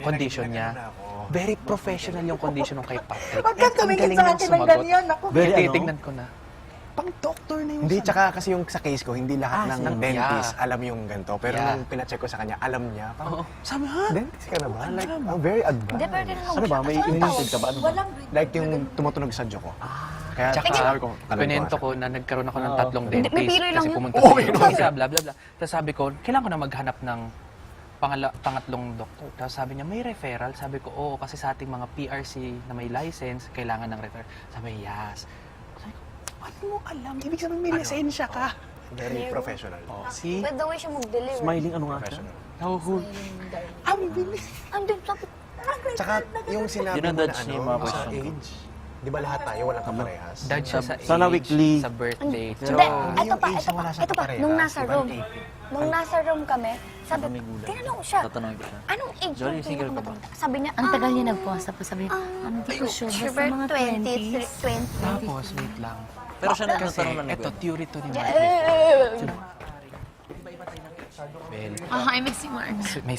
condition niya. Very professional yung condition ng kay Patrick. Huwag kang tumingin sa akin ng ganyan. Ako. Very titignan ko na. Pang doctor na yung Hindi, tsaka kasi yung sa case ko, hindi lahat ng dentist yeah. alam yung ganito. Pero nung pinacheck ko sa kanya, alam niya. Oo. Sabi, ha? Dentist ka na ba? Like, very advanced. Hindi, pero tinanong Ano ba? May iniintid ka ba? Ano ba? Walang Like yung tumutunog sa jaw ko. Kaya Tsaka, sabi ko, pinento ko na nagkaroon ako ng tatlong Hindi, dentist. may piroy lang Kasi yun. pumunta sa isa, bla bla bla. Tapos sabi ko, kailangan ko na maghanap ng pangatlong doktor. Tapos sabi niya, may referral. Sabi ko, oo, kasi sa ating mga PRC na may license, kailangan ng referral. Sabi, yes. Sabi ko, ba't mo alam? Ibig sabihin may lisensya ka. very professional. Oh, see? With the way siya mag-deliver. Smiling ano nga siya? Professional. Nahuhul. Ang bilis. Andun, sabi, Tsaka yung sinabi mo na Dinadodge niya yung mga sa question ko. age. Di ba lahat tayo walang kaparehas? Dad siya sa Sana age, weekly. sa birthday. Hindi, Pero, ito yung pa, age ito na pa, wala siyang ito pa. kaparehas, Nung nasa iba room, ang age. nung nasa room kami, sabi, May gulat. tinanong ko siya, Tatanungin ko siya. anong age Johnny, yung single ka ba? pinakamatanda? Sabi niya, Ang tagal niya nagpost, tapos sabi niya, hindi ko sure, basta Sugar mga 20, 20s. 20. tapos, wait lang. Pero siya Kasi, nagtatanong na ito, nagkwento. theory to ni Mark. Well, I miss you, Mark. may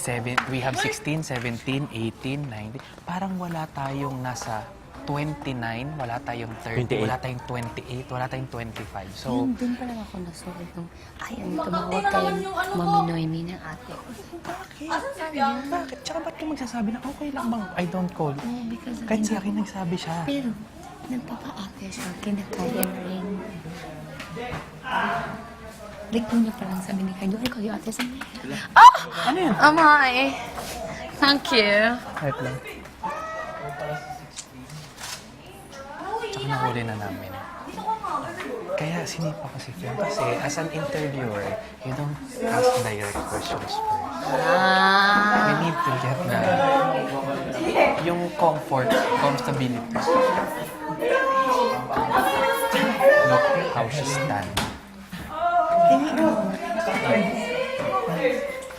we have 16, 17, 18, 19. Parang wala tayong nasa 29, wala tayong 30, 28. wala tayong 28, wala tayong 25. So, Yun din pa lang ako nasulit nung, ayaw tumawag kay Mami Noemi ng ate ko. bakit? Tsaka ba't ka magsasabi na okay lang bang I don't call? Oh, because Kahit sa akin nagsabi siya. Pero, nagpapa-ate siya, kinakaya rin. Like, una pa lang sabi ni Kyle, ikaw yung ate sa niya. Ano yun? Amay! Thank you. Wait lang. Tsaka nahuli na namin. Kaya sinipa ko si Fion kasi as an interviewer, you don't ask direct questions first. We need to get yung comfortability. Look how she stands.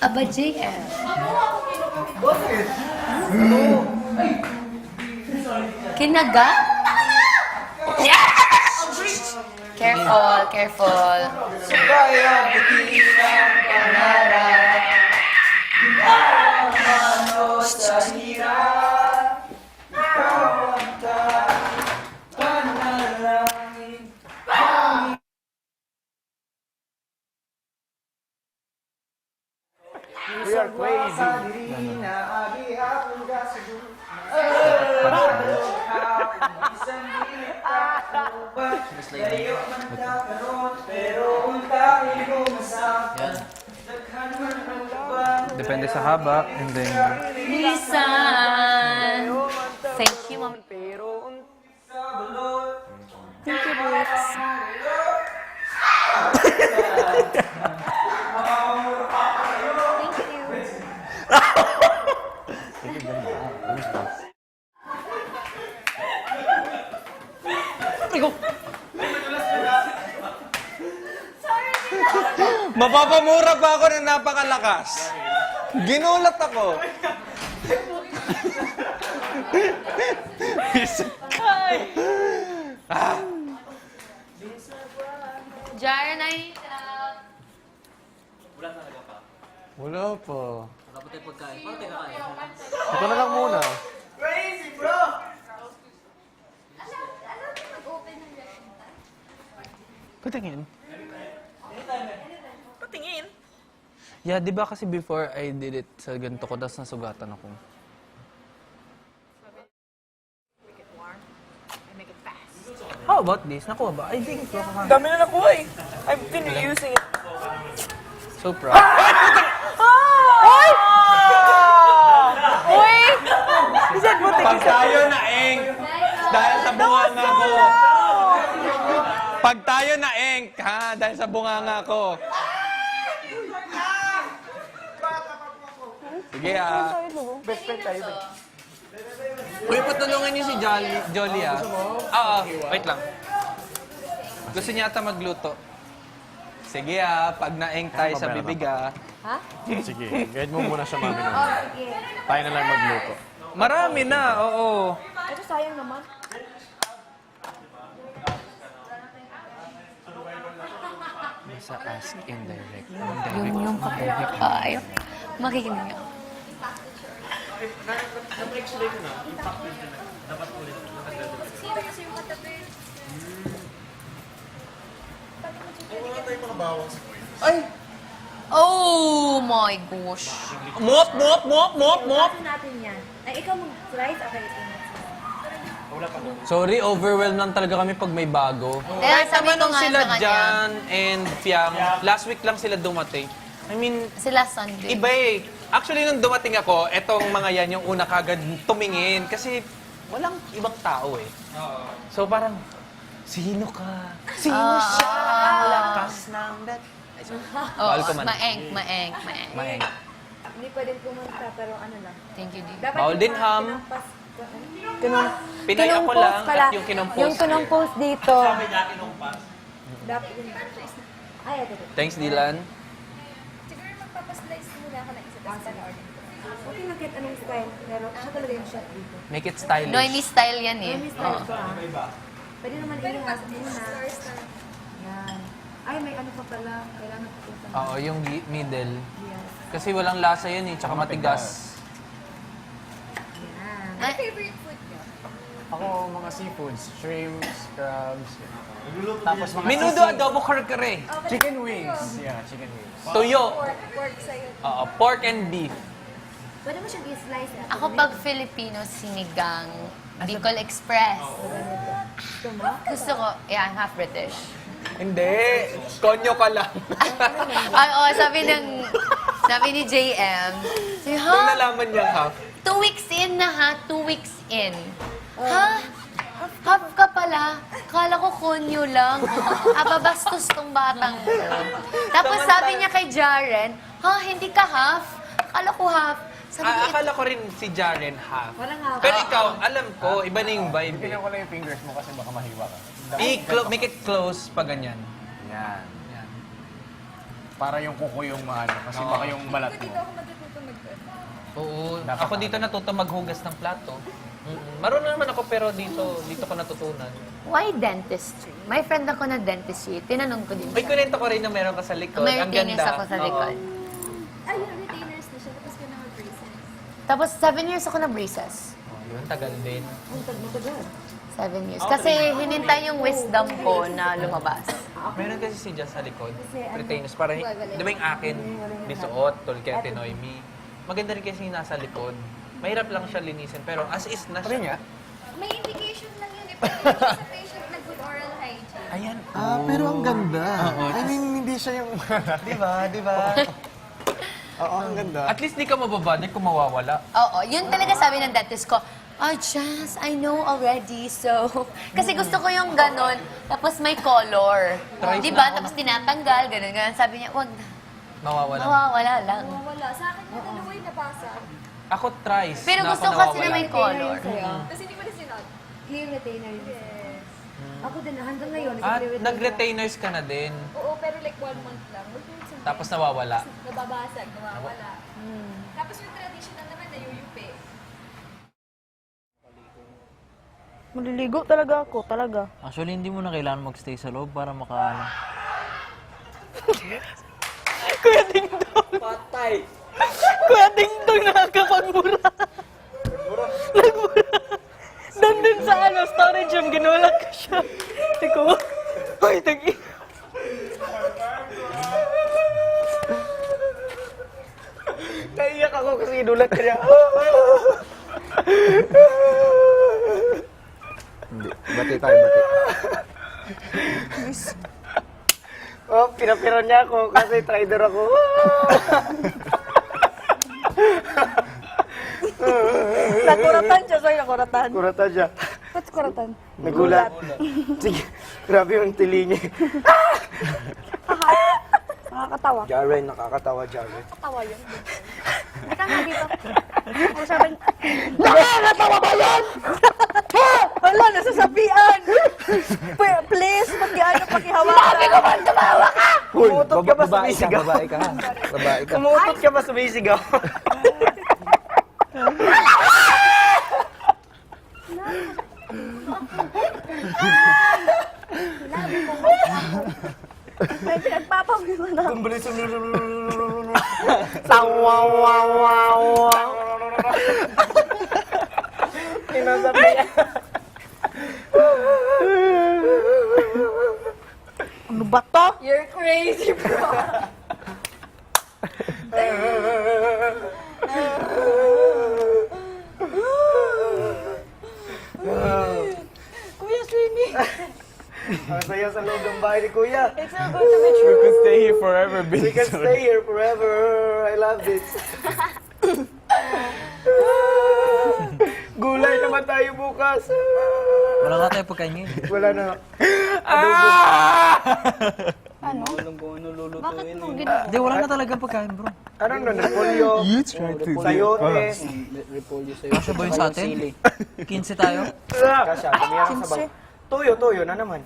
Aba, JF. Kinaga? Yes! Careful, careful. We are crazy. Depende sa haba and then Lisan! Thank you, Mom. Thank you, Brooks. Mapapamura pa ako ng napakalakas. Ginulat ako. Jaren, I need help. Wala pa. Dapat tayo pagkain. Paano tayo kakain? Ito na lang muna. patingin. Patingin? Yeah, di ba kasi before I did it sa ganito ko, tapos nasugatan ako. How about this? Nakuha ba? I think nakuha. Dami na nakuha eh. I've been using it. So proud. Uy! Isad mo, Pag tayo naeng, dahil sa bunganga ko. Pag tayo naeng, ha, dahil sa bunganga ko. Sige ah. Best friend tayo. Uy, patulungan niyo si Jolly ah. Oo, wait lang. Gusto niya ata magluto. Sige ah, pag naeng tayo sa bibig ah. Sige, guide mo muna siya, mami. Tayo na lang magluto. Marami na, oo. Ito sayang naman. Sa ask indirect. Yung kape. Ay, makikinig ako. Oh my gosh. Mop! natin yan. Ay, ikaw mag-rice, okay, ito. Sorry, overwhelmed lang talaga kami pag may bago. Kaya Kahit sabi naman ko nung nga sila sa kanya. Jan and Fiang, last week lang sila dumating. I mean, Sila Sunday. iba eh. Actually, nung dumating ako, etong mga yan yung una kagad tumingin. Kasi walang ibang tao eh. So parang, sino ka? Sino siya? Lakas ng dat. Ay, sorry. Bawal ko man. Maeng. Maeng. Hindi pwedeng kumanta, pero ano lang. Thank you, Dee. Dapat Bawal yung din, mga Ham. kinampas- Pinay ako lang at yung kinumpos Yung ko eh. kinumpos dito. Dapat yun. Ay, ito. Thanks, Dylan. Siguro magpapaslice muna ako ng isa tapos order. Okay lang kahit anong style, pero siya talaga yung chef dito. Make it stylish. Noemi style yan eh. May style ko Pwede naman ilingas muna. Yan. Ay, may ano pa pala. Kailangan papunta. Oo, yung middle. Yes. Kasi walang lasa yan eh, tsaka matigas. Yan. Ay, Favorite food niyo? Ako, mga seafoods, shrimps, crabs, tapos mga Menudo sisig. adobo kare-kare. Chicken wings. Yeah, chicken wings. Tuyo. Pork sa'yo. Oo, pork and beef. Pwede mo siyang i-slice. ako pag Filipino, sinigang, Bicol Express. Gusto mo? Gusto ko, yeah, I'm half British. Hindi. Konyo ka lang. Ay, sabi ni JM, sabi, Nung ha? nalaman niyang half. 2 weeks in na ha? 2 weeks in. Ha? Half ka pala. Kala ko konyo lang. Ababastos tong batang ko. Tapos sabi niya kay Jaren, ha, hindi ka half? Kala ko half. Sabi niya, Akala ko rin si Jaren half. Parang half. Pero ikaw, alam ko, iba na yung vibe eh. Tingnan ko lang yung fingers mo kasi baka mahiwa ka. Make it close pa ganyan. Yan. Yan. Para yung kuko yung maano, kasi baka yung balat mo. Ako matututo Oo. Dapat Ako dito natuto maghugas ng plato. Marunong naman ako pero dito ko natutunan. why dentistry? May friend ako na dentistry. Tinanong ko din May siya. kunento ko rin na meron ka sa likod. May Ang retainers ganda. ako sa Oo. likod. Ay, yung retainers na siya. Tapos ka na mag-braces. Tapos 7 years ako na braces. Oh, yun, tagal din. Ang tag-matagal. 7 years. Kasi hinintay yung wisdom ko na lumabas. Meron kasi si Jess sa likod. Retainers. Para, di ba yung akin, disuot, tulad kay Ate Noemi. Maganda rin kasi yung nasa likod. Mahirap lang siya linisin, pero as is na Sabi siya. niya, May indication lang yun eh. Pero hindi sa patient na good oral hygiene. Ayan. pero ang ganda. I mean, hindi siya yung... Di ba? Di ba? Oo, ang ganda. At least di ka mababadya kung mawawala. Oo, yun talaga sabi ng dentist ko, Jazz, I know already, so... Kasi gusto ko yung ganon, tapos may color. Try Di na ba? ako. Tapos tinatanggal, ganon. Sabi niya, wag na. Mawawala. Mawawala lang. Wala. Sa akin, yung ano yung nabasa. Ako thrice. Pero na gusto ako ko kasi na nawawala. may color. Tapos hindi ko na sinod. Clear retainer yun. Yes. Ako din, hanggang ngayon, At nag-clear retainer. nag-retainers ka na din. Oo, pero like 1 month lang. Tapos nawawala. Nababasag, nawawala. Tapos yung traditional naman, nayuyupi. Maliligo talaga ako, talaga. Actually, hindi mo na kailangan magstay sa loob para maka... Kuya Dingdong nakakapagmura. Nagmura. Nandun sa storage room, ginulat ko siya. Tiko, hoy, tagi. Naiyak ako kasi ginulat ko niya. Bati tayo, bati. Oh, pinapira niya ako kasi trader ako. Nakuratan siya, sorry, nakuratan. Kurata siya. Ba't kuratan? Nagulat. Sige, grabe yung tili niya. Nakakatawa. Jaren, nakakatawa, Jaren. Tawa yun. Teka nga dito. Ano sabi? Nakakatawa ba yan? Wala, nasasabihan. Please, pakihawakan. Sabi ko ba, tumawa ka? Kumutot ka ba sumisigaw? Babae ka. Babae ka. Kumutot ka ba sumisigaw? May pinagpapawila na. Sawawawawa. sinasabihan. Ano ba to? You're crazy, bro. Kuya Sweeney. Ang saya sa loob ng bahay ni Kuya. It's so good to meet you. We could stay here forever, We can stay here forever. I love this. Gulay naman tayo bukas. Wala nga tayo pagkain ngayon. Wala na. Ano? Alam ko ano lulutuin. Bakit mo ginawa? Hindi, wala na talaga pagkain, bro. Anong nun? Repolyo. Sayote. Kasya ba yun sa atin? 15 tayo? Kasya. Kumiyak sa bang. Tuyo na naman.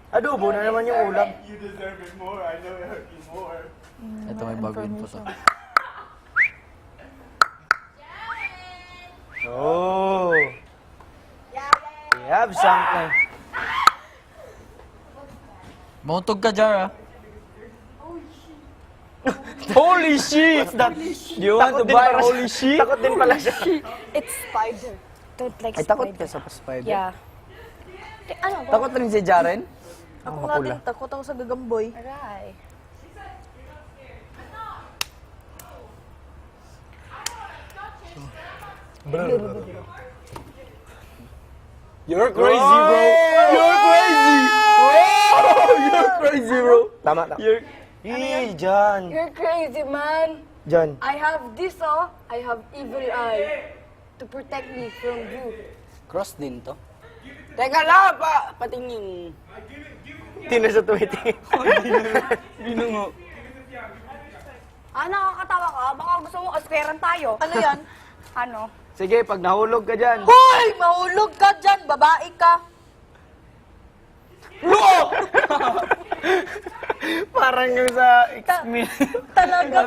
Adobo na naman yung ulam. Ito, may baguhin po to. Oh. We have something. Mauntog ka, Jar, ah. Holy shit! Do you want to buy holy shit? Takot din pala siya. It's spider. Don't like Ay, takot ka sa spider? Yeah. Ano ba? Takot rin si Jaren? Ako nga din, takot ako sa gagamboy. Aray. You're crazy, bro! You're crazy! You're crazy, bro! Tama. You're... Hey, John. You're crazy, man. John. I have this, oh. I have evil eye to protect me from you. Cross din to. Teka lang, patingin. Tino sa tuwiti. Binungo. Nakakatawa ka? Baka gusto mo asperan tayo. Ano yan? Ano? Sige, pag nahulog ka dyan. Hoy! Mahulog ka dyan! Babae ka! Parang yung sa X-Men. Talaga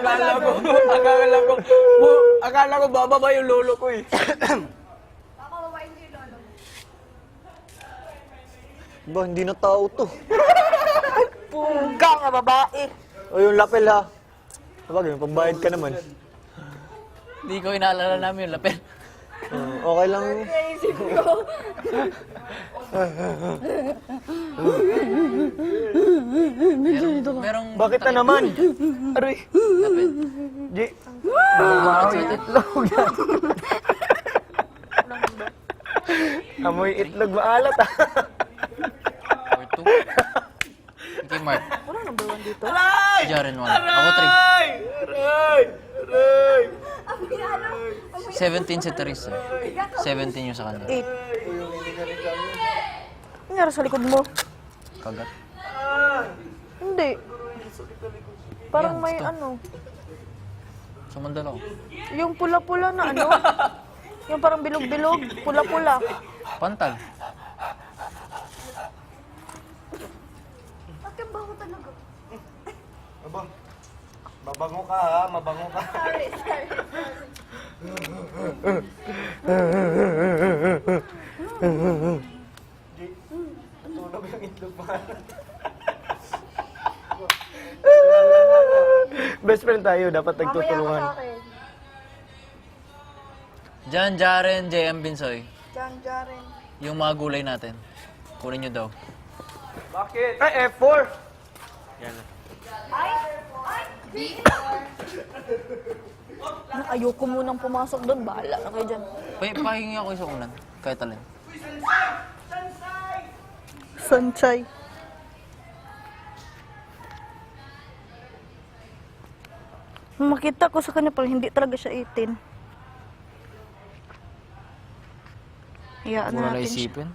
Akala ko bababa yung lolo ko eh. Baka babayin ko yung lolo. Ba, hindi na tao to. Pungga nga babae. O yung lapel ha. Sabagay, may pambayad ka naman. Hindi ko inaalala namin yung lapel. Okay lang. Crazy, bro. Merong... Bakit na naman? Aray. Di. Wow, itlog yan. Amoy itlog maalat ah. Or 2. Okay, Mark. Wala number 1 dito. Si Jaren 1. Ako 3. 17 si Teresa. 17 yung sa kanya. 8. Ano nangyari sa likod mo? Kagat. Hindi. Parang Yan, may gusto. ano. Sumandal ako. Yung pula-pula na ano. Yung parang bilog-bilog. Pula-pula. Pantal. Bakit baho talaga? Mabango ka ha, mabango ka. Sorry. Tunog yung itlog maalat. Best friend tayo, dapat Mamaya ka nagtutulungan. sa akin. Jan, Jaren, JM Binsoy. Diyan, Jaren. Yung mga gulay natin. Kunin nyo daw. Bakit? Ay, F4! Ayoko munang pumasok doon. Bahala na kayo dyan. Pahingi ako isang unan. Kahit alin. Sanchay. Makita ko sa kanya parang hindi talaga siya 18. Hayaan na Wala natin siya. isipin.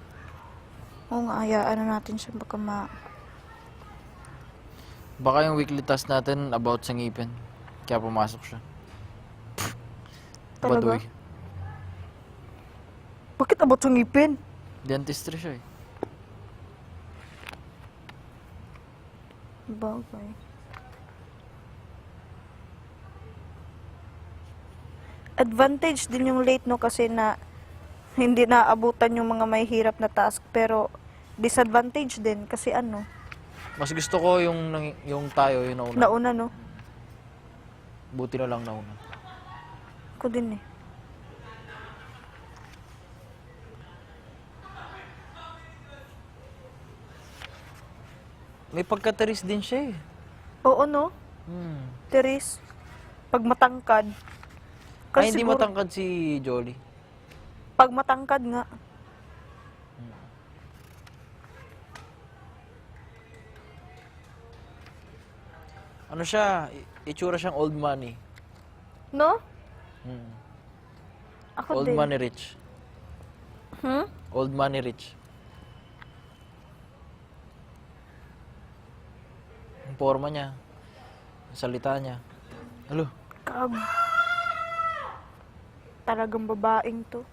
Oo nga, hayaan na natin siya. Baka Baka yung weekly task natin about sa ngipin. Kaya pumasok siya. Talaga? Baduy. Bakit abot sa ngipin? Dentistry siya eh. Bagay. Advantage din yung late no kasi na hindi naabutan yung mga may hirap na task pero disadvantage din kasi ano, Mas gusto ko yung tayo, yung nauna. nauna no. Buti na lang nauna. Ako din eh. May pagka-Therese din siya eh. Oo, no? Teres. Pag matangkad. Ay, hindi siguro- matangkad si Jolly. Pag matangkad nga. Ano siya? Itsura siyang old money. No? Hmm. Ako Old din. money rich. Hmm? Old money rich. Ang forma niya. Ang salita niya. Alo. Kab. Talagang babaeng to.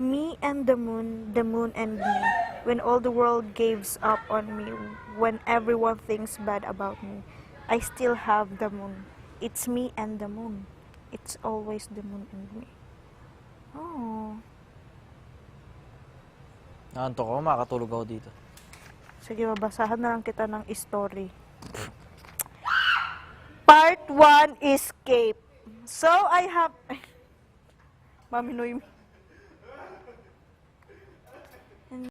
Me and the moon and me. When all the world gives up on me, when everyone thinks bad about me, I still have the moon. It's me and the moon. It's always the moon and me. Oh. Naantok ako, makakatulog ako dito. Sige, babasahan na lang kita ng story. Part 1, Escape. So, I have... Mami Noemi.